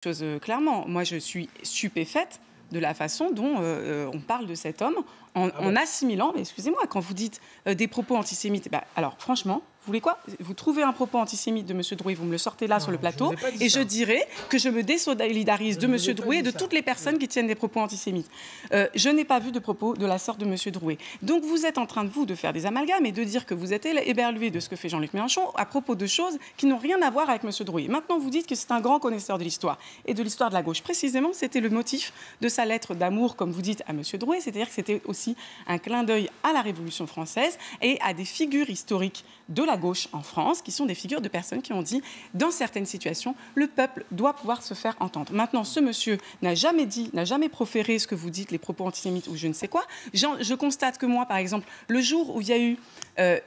chose clairement. Moi, je suis stupéfaite de la façon dont on parle de cet homme en assimilant, mais excusez-moi, quand vous dites des propos antisémites, alors franchement, vous voulez quoi? Vous trouvez un propos antisémite de M. Drouet, vous me le sortez là sur le plateau, et je dirais que je me désolidarise de M. Drouet et de toutes les personnes qui tiennent des propos antisémites. Je n'ai pas vu de propos de la sorte de M. Drouet. Donc vous êtes en train de faire des amalgames et de dire que vous êtes éberlué de ce que fait Jean-Luc Mélenchon à propos de choses qui n'ont rien à voir avec M. Drouet. Maintenant, vous dites que c'est un grand connaisseur de l'histoire et de l'histoire de la gauche. Précisément, c'était le motif de sa lettre d'amour, comme vous dites, à M. Drouet, c'est-à-dire que c'était aussi un clin d'œil à la Révolution française et à des figures historiques de la gauche en France, qui sont des figures de personnes qui ont dit, dans certaines situations, le peuple doit pouvoir se faire entendre. Maintenant, ce monsieur n'a jamais dit, n'a jamais proféré ce que vous dites, les propos antisémites ou je ne sais quoi. Je constate que moi, par exemple, le jour où il y a eu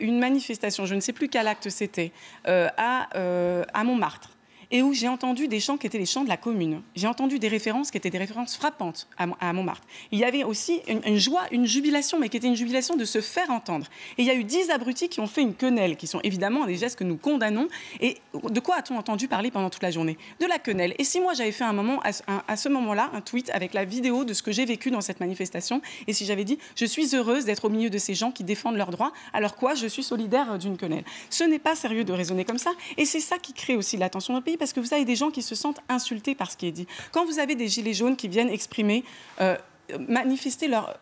une manifestation, je ne sais plus quel acte c'était, à Montmartre, et où j'ai entendu des chants qui étaient les chants de la commune. J'ai entendu des références qui étaient des références frappantes à Montmartre. Il y avait aussi une joie, une jubilation, mais qui était une jubilation de se faire entendre. Et il y a eu 10 abrutis qui ont fait une quenelle, qui sont évidemment des gestes que nous condamnons. Et de quoi a-t-on entendu parler pendant toute la journée? De la quenelle. Et si moi j'avais fait à ce moment-là un tweet avec la vidéo de ce que j'ai vécu dans cette manifestation, et si j'avais dit « Je suis heureuse d'être au milieu de ces gens qui défendent leurs droits, alors quoi, je suis solidaire d'une quenelle ». Ce n'est pas sérieux de raisonner comme ça. Et c'est ça qui crée aussi l'attention dans le pays, parce que vous avez des gens qui se sentent insultés par ce qui est dit. Quand vous avez des gilets jaunes qui viennent exprimer, manifester leur...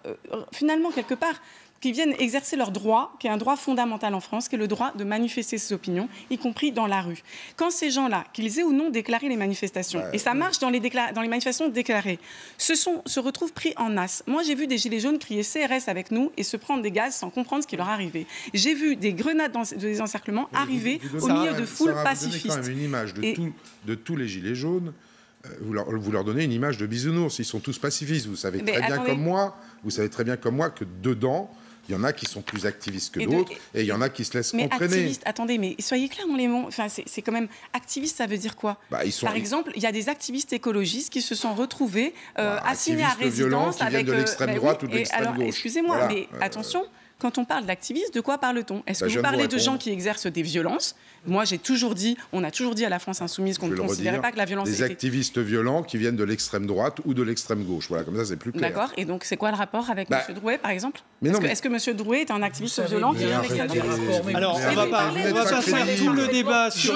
finalement, quelque part, qui viennent exercer leur droit, qui est un droit fondamental en France, qui est le droit de manifester ses opinions, y compris dans la rue. Quand ces gens-là, qu'ils aient ou non déclaré les manifestations, et ça marche dans les manifestations déclarées, se retrouvent pris en as. Moi, j'ai vu des gilets jaunes crier CRS avec nous et se prendre des gaz sans comprendre ce qui leur arrivait. J'ai vu des grenades des encerclements arriver au milieu de foules pacifistes. Vous donnez quand même une image de tous les gilets jaunes. Vous leur donnez une image de bisounours. Ils sont tous pacifistes. Vous savez très bien comme moi que dedans, il y en a qui sont plus activistes que d'autres, et il y en a qui se laissent entraîner. Activistes, attendez, mais soyez clairs dans les mots. Enfin, c'est quand même... Activiste, ça veut dire quoi? Par exemple, il y a des activistes écologistes qui se sont retrouvés assignés à résidence qui viennent de l'extrême droite ou de l'extrême gauche. Excusez-moi, voilà. Mais attention... Quand on parle d'activistes, de quoi parle-t-on? Est-ce que vous parlez de gens qui exercent des violences? Moi, on a toujours dit à la France Insoumise qu'on ne considérait pas que la violence était... Des activistes violents qui viennent de l'extrême droite ou de l'extrême gauche. Voilà, comme ça, c'est plus clair. D'accord. Et donc, c'est quoi le rapport avec M. Drouet, par exemple? Est-ce que M. Drouet est un activiste violent qui vient de l'extrême droite? Alors, on va pas faire tout le débat sur...